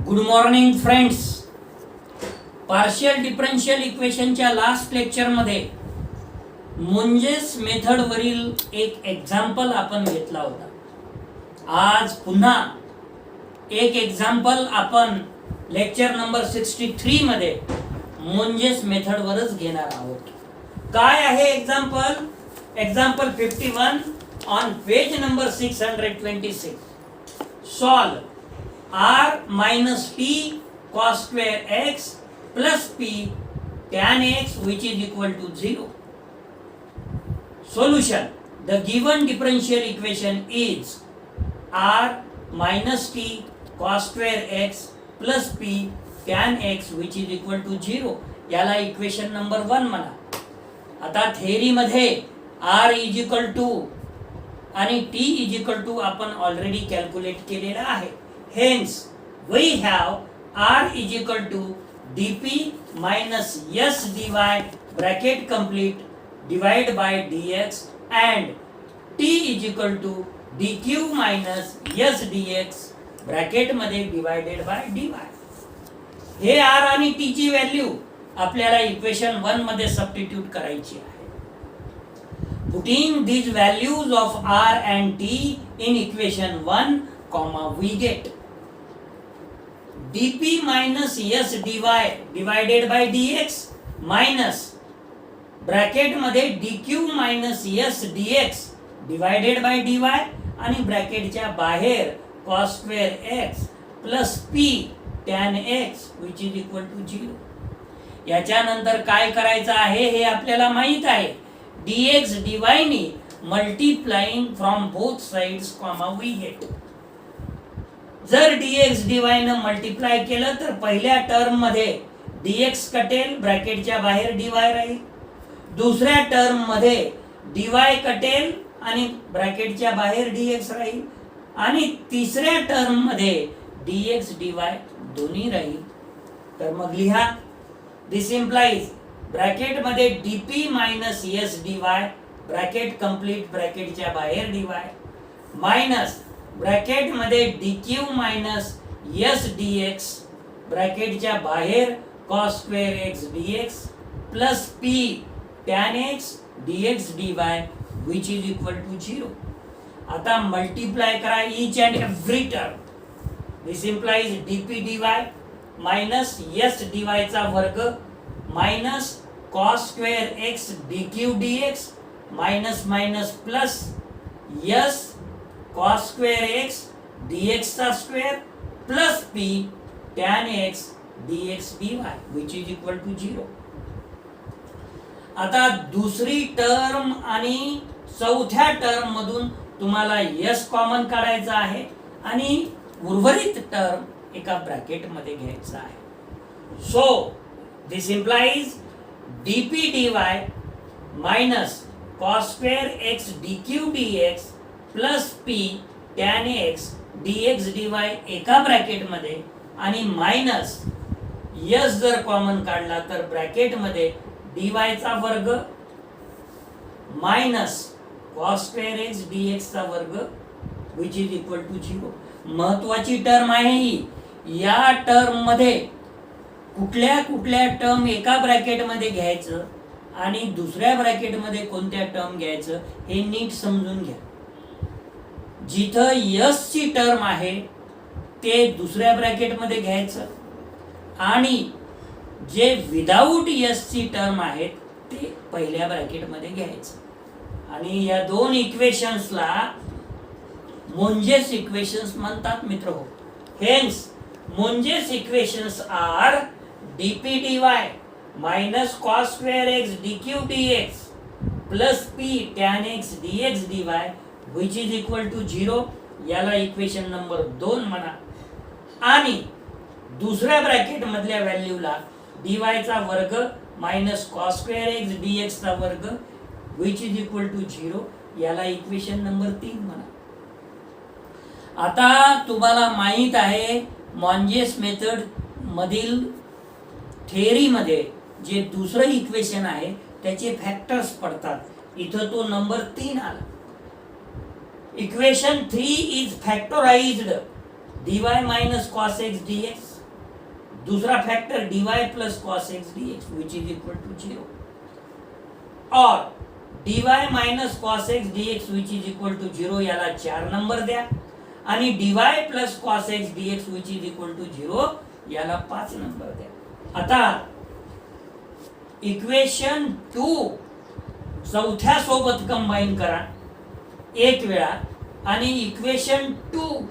Good morning friends. Partial differential इक्वेशनच्या last लेक्चरमध्ये मुंजेस method वरील एक एक्झाम्पल आपण घेतला होता. आज पुन्हा एक एक्झाम्पल आपण लेक्चर नंबर 63 मध्ये मुंजेस मेथड वरच घेणार आहोत. काय आहे example? Example 51 on page number 626. Solve r minus p cos square x plus p tan x which is equal to 0. Solution: the given differential equation is r minus t cos square x plus p tan x which is equal to 0. याला equation number 1 म्हणा. आता theory मध्ये r is equal to आणि t is equal to आपण already calculate केलेला आहे. Hence, we have r is equal to dp minus s dy bracket complete divided by dx and t is equal to dq minus s dx bracket मध्ये divided by dy. हे r आणि t ची value आपल्याला equation 1 मध्ये substitute करायची आहे. Putting these values of r and t in equation 1, we get dp minus s dy divided by dx minus bracket मध्ये dq minus s dx divided by dy आणि ब्रॅकेटच्या बाहेर cos square x plus p tan x which is equal to 0. याच्यानंतर काय करायचं आहे हे आपल्याला माहित आहे. dx dy ने multiplying from both sides we get. जर dx dy न मल्टिप्लाय केलं तर पहिल्या टर्म मध्ये dx कटेल, ब्रॅकेटच्या बाहेर dy राहील. दुसऱ्या टर्म मध्ये dy कटेल आणि ब्रॅकेटच्या बाहेर dx राहील. आणि तिसऱ्या टर्म मध्ये dx dy दोन्ही राहील. तर मग लिहा. दिस इम्प्लाइज ब्रॅकेट मध्ये dp minus s dy bracket complete, ब्रॅकेटच्या बाहेर dy मायनस ब्रॅकेट मध्ये dq मायनस s dx ब्रॅकेटच्या बाहेर cos square x dx plus p tan x dx dy which is equal to 0. आता मल्टिप्लाय करा each and every term. This implies dp dy minus s dy चा वर्ग minus cos square x dq dx minus minus plus s cos square x dx चा square plus p tan x dx dy which is equal to 0. आता दुसरी term आणि चौथ्या term मधून तुम्हाला s common काढायचा आहे आणि उर्वरित टर्म एका ब्रॅकेट मध्ये घ्यायचा आहे. So this implies dp dy minus cos square x dq dx plus p tan x dx dy एका ब्रॅकेट मध्ये आणि मायनस s जर कॉमन काढला तर ब्रॅकेट मध्ये dy चा वर्ग minus cos square x dx चा वर्ग which is equal to 0. महत्वाची टर्म आहे ही. या टर्म मध्ये कुठल्या कुठल्या टर्म एका ब्रॅकेट मध्ये घ्यायचं आणि दुसऱ्या ब्रॅकेट मध्ये कोणत्या टर्म घ्यायचं हे नीट समजून घ्या. जिथं s ची टर्म आहे ते दुसऱ्या ब्रॅकेट मध्ये घ्यायचं आणि जे विदाउट s ची टर्म आहे ते पहिल्या ब्रॅकेट मध्ये घ्यायचं. आणि या दोन इक्वेशन्सला मुंजेस इक्वेशन्स म्हणतात मित्रहो. Hence Monge's equations are dp dy minus cos square x dq dx plus p tan x dx dy which is equal to 0. याला इक्वेशन नंबर 2 म्हणा. आणि दुसऱ्या ब्रॅकेट मधल्या व्हॅल्यूला dy चा वर्ग minus cos square x dx चा वर्ग which is equal to 0. याला इक्वेशन नंबर 3 म्हणा. आता तुम्हाला माहित आहे मॉन्जेस मेथड मधील थेअरी मध्ये जे दुसरं इक्वेशन आहे त्याचे फॅक्टर्स पडतात. इथं तो नंबर 3 आला. Equation 3 is factorized dy minus cos x dx दूसरा factor dy plus cos x d x which is equal to 0, और dy minus cos x d x which is equal to 0 याला 4 number द्या, आणि dy plus cos x d x which is equal to 0 याला 5 number द्या. आता equation 2 चौथ्या सोबत combine करा एक वेळा, आणि इक्वेशन 2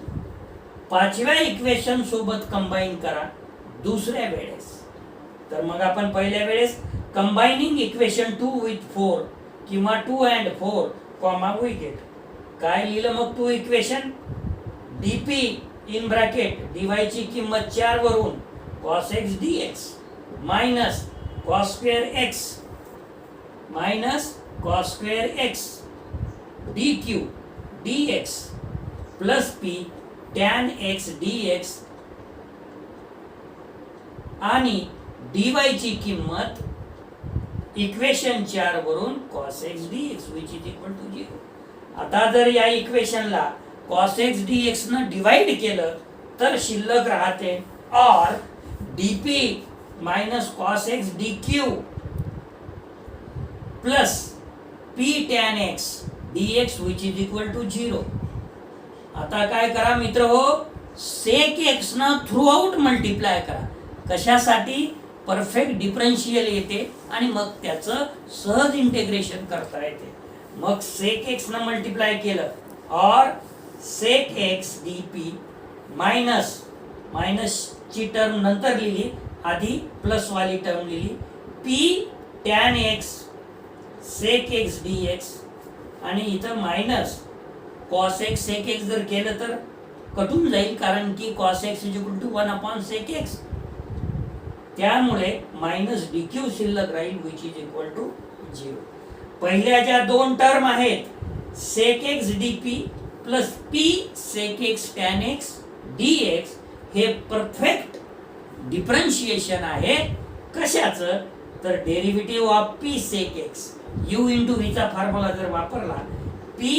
पाचव्या इक्वेशन सोबत कंबाईन करा दुसऱ्या वेळेस. तर मग आपण पहिल्या वेळेस कंबाइनिंग इक्वेशन 2 विथ 4 किंवा 2 and 4 कॉमा वी गेट काय लिहिलं मग 2 equation, dp in bracket dy ची किंमत 4 वरून cos x dx minus cos square x minus cos square x dq dx plus p tan x dx आणि dy ची किंमत इक्वेशन 4 वरून cos x dx which is equal to 0. आता जर या इक्वेशनला cos x dx न डिवाइड केलं तर शिल्लक राहते और dp minus cos x dq plus p tan x dx which is equal to 0. आता काय करा मित्र हो, sec x न थ्रू आउट मल्टिप्लाय करा. कशासाठी? परफेक्ट डिफरन्शियल येते आणि मग त्याचं सहज इंटिग्रेशन करता येते. मग sec x न मल्टिप्लाय केलं और sec x dp minus minus ची टर्म नंतर लिहिली, आधी प्लस वाली टर्म लिहिली, p tan x sec x dx आणि इथं minus cos x sec x जर केलं तर कटून जाईल, कारण की cos x is equal to 1 upon sec x. त्यामुळे मायनस dq शिल्लक राहील विच इज इक्वल टू 0. पहिल्या ज्या दोन टर्म आहेत sec x dp plus p sec x tan x dx हे परफेक्ट डिफरन्शिएशन आहे. कशाचं? तर derivative of p sec x u into v चा फॉर्म्युला जर वापरला, p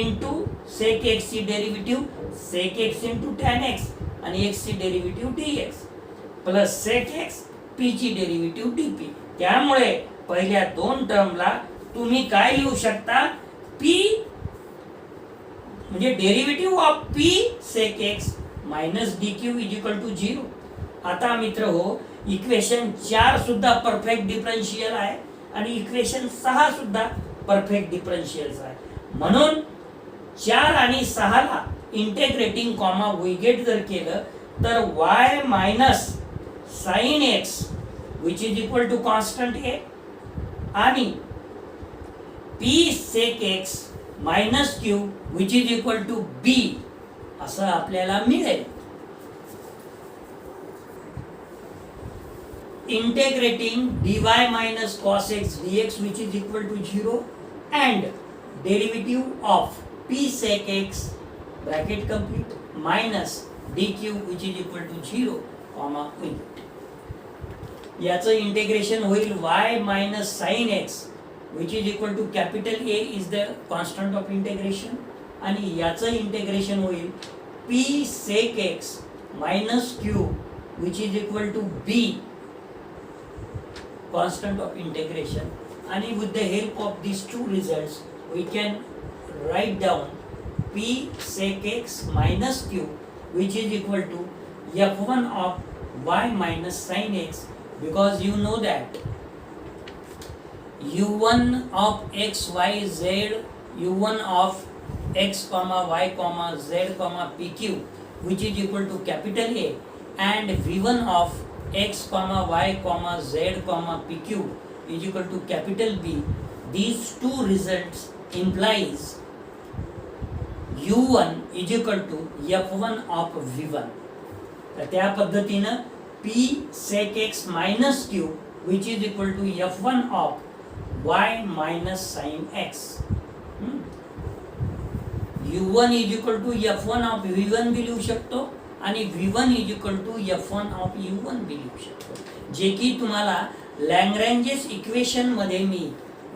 इंटू sec x ची derivative sec x into tan x आणि x ची derivative dx plus sec x p ची डेरिव्हेटिव्ह dp. त्यामुळे पहिल्या दोन टर्मला तुम्ही काय लिहू शकता, p म्हणजे derivative of p sec x minus dq is equal to 0. आता मित्र हो, इक्वेशन 4 सुद्धा परफेक्ट डिफरन्शियल आहे आणि इक्वेशन 6 सुद्धा परफेक्ट डिफरन्शियल आहे. म्हणून 4 आणि 6 ला इंटिग्रेटिंग कॉमा वी गेट जर केलं तर y minus sine x which is equal to constant a आणि p sec x minus q which is equal to b असं आपल्याला मिळेल. Integrating dy minus cos x dx which is equal to 0 and derivative of p sec x bracket complete minus dq which is equal to 0 comma with. याचं integration होईल y minus sin x which is equal to capital A is the constant of integration आणि याचं integration होईल p sec x minus q which is equal to b constant of integration. And with the help of these two results we can write down p sec x minus q which is equal to f1 of y minus sin x, because you know that u1 of x y z, u1 of x comma y comma z comma pq which is equal to capital A and v1 of x comma y comma z comma pq is equal to capital B. These two results implies u1 is equal to f1 of v1. तर त्या पद्धतीनं p sec x minus q which is equal to f1 of y minus sin x. u1 is equal to f1 of v1 भी लिहू शकतो आणि v1 is equal to f1 of u1 बी लिहू शकतो, जे की तुम्हाला लॅग्रेंजेस इक्वेशन मध्ये मी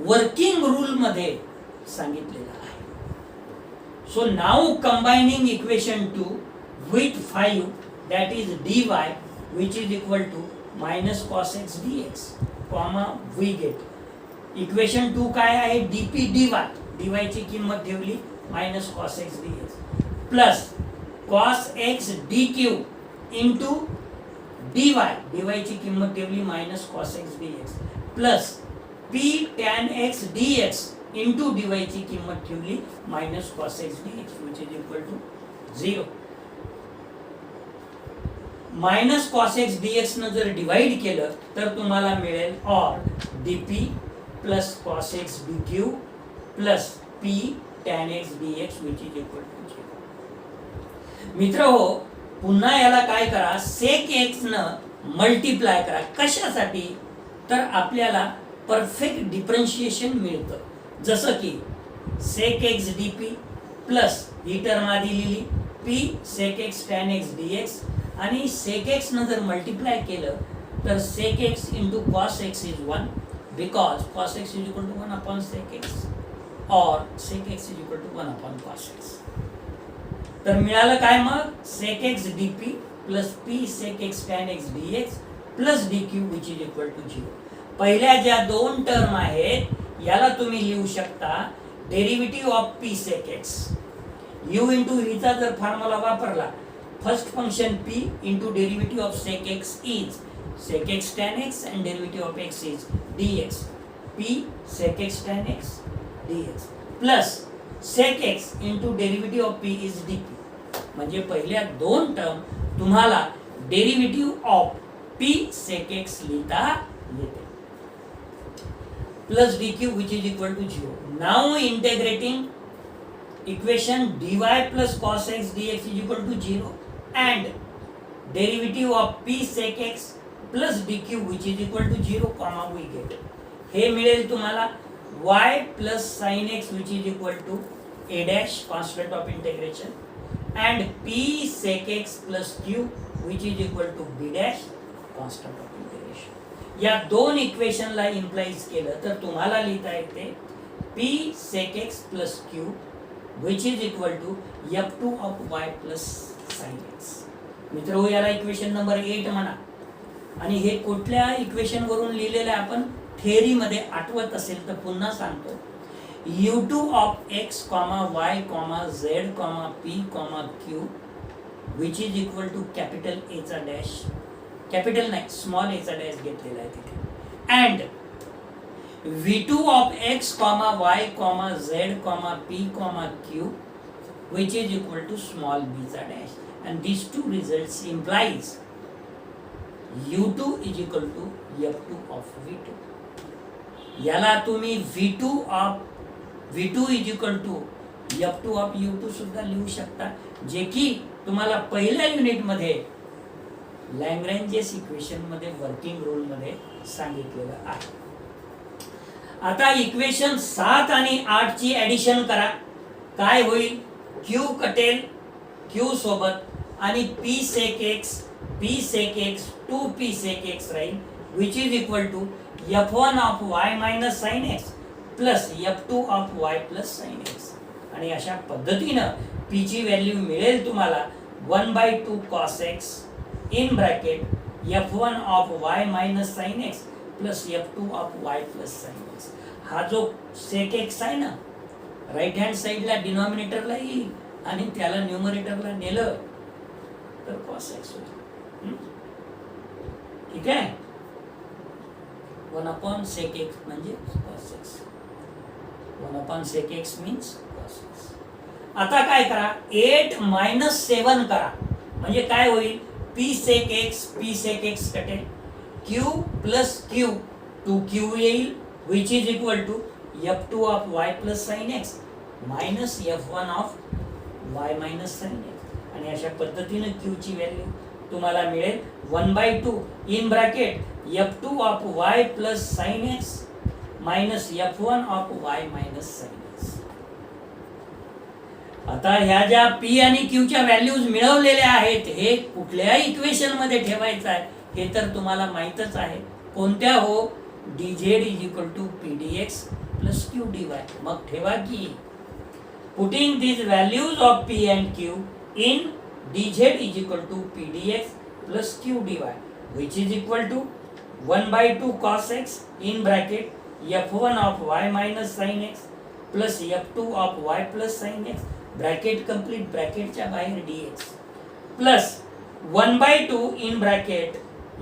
वर्किंग रूल मध्ये सांगितलेलं आहे. So now combining equation 2 with 5 that is dy which is equal to minus cos x dx, comma we get equation 2 काय आहे, dp dy, dy ची किंमत ठेवली minus cos x dx plus cos x dq into dy, dy ची किंमत ठेवली minus cos x dx plus p tan x dx into dy ची किंमत ठेवली minus cos x dx which is equal to 0. Minus cos x dx न जर divide केलं तर तुम्हाला मिळेल और dp plus cos x dq plus p tan x dx which is equal to 0. मित्र हो, पुन्हा याला काय करा, sec x न मल्टिप्लाय करा. कशासाठी, तर आपल्याला परफेक्ट डिफरन्शिएशन मिळतं. जसं की sec x dp प्लस ही टर्म आधी लिहिली p sec x tan x dx आणि sec x न जर मल्टिप्लाय केलं तर sec x into cos x is 1 because cos x is equal to 1 upon sec x or sec x is equal to 1 upon cos x. तर मिळालं काय मग, sec x dp plus p sec x tan x dx plus dq which is equal to 0. पहिल्या ज्या दोन term आहेत याला तुम्ही लिहू शकता derivative of p sec x. u into चा जर फॉर्म्युला वापरला, first function p into derivative of sec x is sec x tan x and derivative of x is dx, p sec x tan x dx plus sec x into derivative of p is dp. म्हणजे पहिल्या दोन term तुम्हाला derivative of p sec x लिहिता येते plus dq which is equal to 0. Now integrating equation dy plus cos x dx is equal to 0 and derivative of p sec x plus dq which is equal to 0 comma we get हे मिळेल तुम्हाला y plus sin x which is equal to a dash constant of integration and p sec x plus q which is equal to b dash constant of integration. या दोन इक्वेशनला implies केलं तर तुम्हाला लिहिता येते p sec x plus q which is equal to f2 of y plus sin x. मित्र याला equation number 8 म्हणा. आणि हे कुठल्या इक्वेशन वरून लिहिलेलं आहे आपण थेअरी मध्ये, आठवत असेल तर पुन्हा सांगतो. u2 of x, y, z, p, q which is equal to capital a चा डॅश, कॅपिटल नाही स्मॉल a चा डॅश घेतलेला आहे तिथे, and v2 of x, y, z, p, q which is equal to small b चा dash, and these two results implies u2 is equal to f2 of v2. याला तुम्ही v2 is equal to f2 of u2 सुद्धा लिहू शकता, जे की तुम्हाला पहिल्या युनिट मध्ये लॅग्रेंजेस इक्वेशन मध्ये वर्किंग रूल मध्ये सांगितलेलं आहे. आता इक्वेशन 7 आणि 8 ची ऍडिशन करा. काय होईल, q कटेल q सोबत आणि p sec x 2p sec x राहील which is equal to f1 of y minus sin x plus f2 of y plus sin x. आणि अशा पद्धतीनं p ची व्हॅल्यू मिळेल तुम्हाला 1/2 cos x in bracket f1 of y minus sin x plus f2 of y plus sin x. हा जो sec x आहे ना, राईट हँड साइडला डिनॉमिनेटरला येईल आणि त्याला न्यूमरेटरला नेलं तर cos x होईल. ठीक आहे, 1 upon sec x म्हणजे cos x, 1 upon sec x means cos x. आता काय करा, 8 minus 7 करा म्हणजे काय होईल, p sec x कटेल, q plus q 2q येईल which is equal to f2 of y plus sin x minus f1 of y minus sin x. आणि अशा पद्धतीने q ची व्हॅल्यू तुम्हाला मिळेल 1/2 in bracket f2 of y plus sin x minus f1 of y minus sin x. आता ह्या ज्या p आणि q च्या व्हॅल्यूज मिळवलेल्या आहेत हे कुठल्या इक्वेशन मध्ये ठेवायचं आहे हे तर तुम्हाला माहीतच आहे. कोणत्या हो, dz is equal to pdx plus q dy. मग ठेवा की putting these values of p and q in dz is equal to p dx plus q dy, which is equal to 1 by 2 cos x in bracket f1 of y minus sin x plus f2 of y plus sin x bracket complete, ब्रॅकेटच्या बाहेर dx plus 1 by 2 in bracket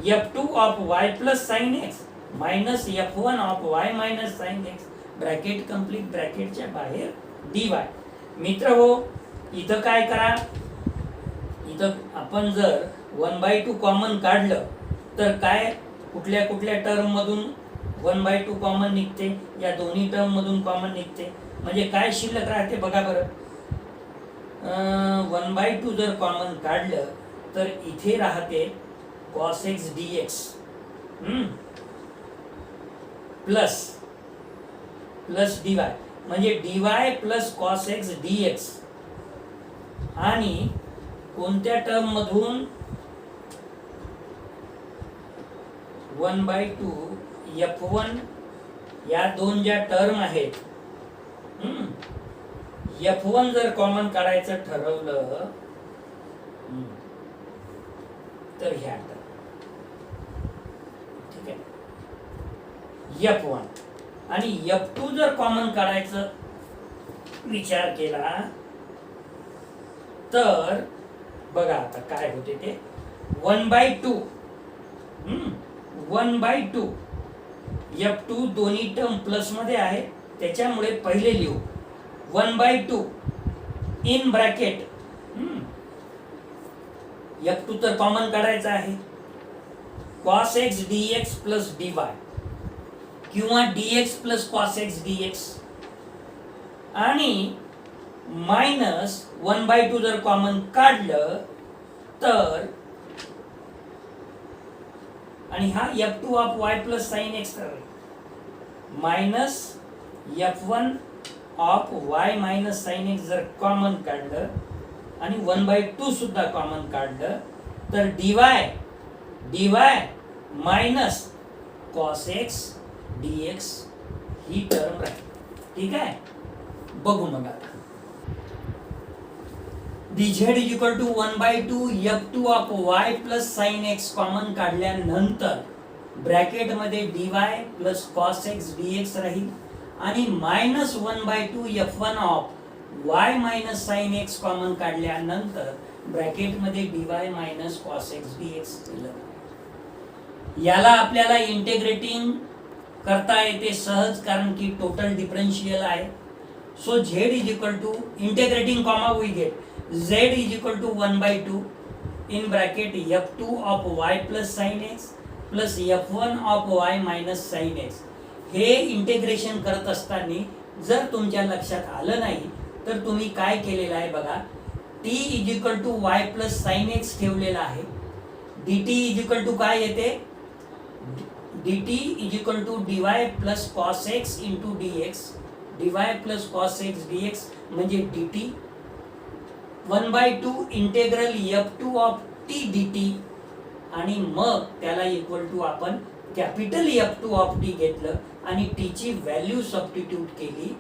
f2 of y plus sin x minus f1 of y minus sin x bracket complete, ब्रॅकेटच्या बाहेर dy. मित्र हो, इथं काय करा, इथं आपण जर 1 by 2 कॉमन काढलं तर काय, कुठल्या कुठल्या टर्म मधून 1 by 2 कॉमन निघते, या दोन्ही टर्म मधून कॉमन निघते, म्हणजे काय शिल्लक राहते बघा बरं. 1 by 2 जर कॉमन काढलं तर इथे राहते cos x dx plus dy, म्हणजे dy plus cos x dx. आणि कोणत्या टर्म मधून 1 by 2 f1, या दोन ज्या टर्म आहेत, f1 जर कॉमन काढायचं ठरवलं तर ह्या टर्म, ठीक आहे, f1. आणि f2 जर कॉमन काढायचं विचार केला तर बघा आता काय होते ते 1 by 2 1 by 2 f2 दोन्ही टर्म प्लस मध्ये आहे, त्याच्यामुळे पहिले लिहू 1 by 2 इन ब्रॅकेट f2 तर कॉमन काढायचा आहे, cos x dx plus dy किंवा dx plus cos x dx, आणि मायनस 1 by 2 जर कॉमन काढलं तर, आणि हा f2 of y plus sine x minus f1 of y minus sine x जर कॉमन काढलं आणि 1 by 2 सुद्धा कॉमन काढलं तर dy minus cos x dx ही टर्म राहील. ठीक आहे, बघू मग आता. dz is equal to 1 by 2 f2 of y plus sin x common काढल्यानंतर ब्रॅकेट मध्ये dy plus cos x dx राहील, आणि minus 1 by 2 f1 of y minus sin x common काढल्यानंतर ब्रॅकेट मध्ये dy minus cos x dx केलं. याला आपल्याला integrating करता येते सहज, कारण की टोटल डिफरन्शियल आहे. So z is equal to integrating comma we get z is equal to 1 by 2 in bracket f2 of y plus sin x plus f1 of y minus sin x. हे integration करत असताना जर तुमच्या लक्षात आलं नाही तर तुम्ही काय केलेलं आहे बघा, t is equal to y plus sin x ठेवलेला आहे, dt इज इक्वल टू काय येते, dt is equal to dy plus cos x into dx, dy plus cos x dx म्हणजे dt 1 by 2 integral f2 of t dt, आणि मग त्याला equal to आपण capital f2 of t घेतलं आणि t ची व्हॅल्यू सबस्टिट्यूट केली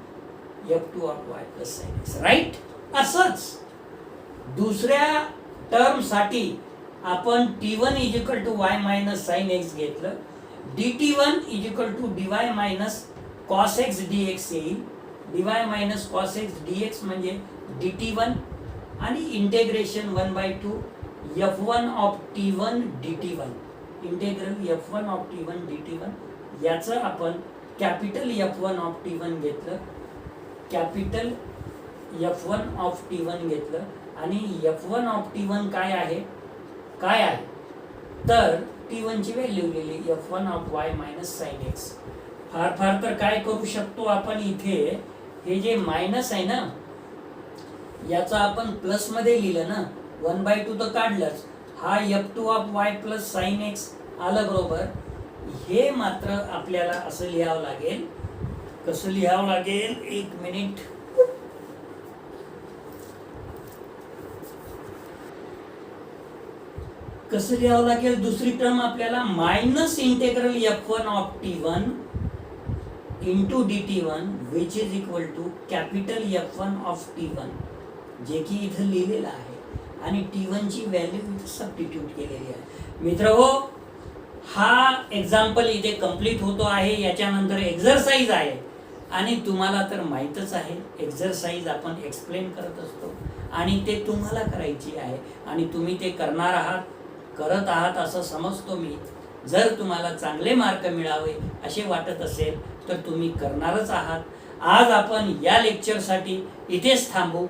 f2 of y plus sin x, right. असंच दुसऱ्या टर्म साठी आपण t1 is equal to y minus sin x घेतलं, dt1 is equal to dy minus cos x dx येईल, dy minus cos x dx म्हणजे dt1, आणि integration 1 by 2 f1 of t1 dt1, integral f1 of t1 dt1, याचं आपण capital f1 of t1 घेतलं, capital f1 of t1 घेतलं, आणि f1 of t1 काय आहे, तर t1 ची व्हॅल्यू लिहिली f1 of y minus sin x. फार तर काय करू शकतो आपण, इथे हे जे मायनस आहे ना याचा आपण प्लस मध्ये लिहिलं ना, 1 by 2 तर काढलंच, हा f2 of y plus sin x आलं बरोबर. हे मात्र आपल्याला असं लिहावं लागेल, कसं लिहावं लागेल, एक मिनिट, कसं लिहावं लागेल, दुसरी टर्म आपल्याला minus integral f1 of t1 into dt1 which is equal to capital f1 of t1, जे की इथं लिहिलेलं आहे, आणि T1 ची व्हॅल्यू सबस्टिट्यूट केलेली आहे. मित्रहो, हा एक्झाम्पल इथे कंप्लीट होतो आहे. याच्यानंतर एक्झरसाइज आहे आणि तुम्हाला तर माहीतच आहे एक्झरसाइज आपण एक्सप्लेन करत असतो आणि ते तुम्हाला करायची आहे आणि तुम्ही ते करणार आहात, करत आहात असं समजतो मी. जर तुम्हाला चांगले मार्क मिळावे असे वाटत असेल तर तुम्ही करणारच आहात. आज आपण या लेक्चरसाठी इथेच थांबू.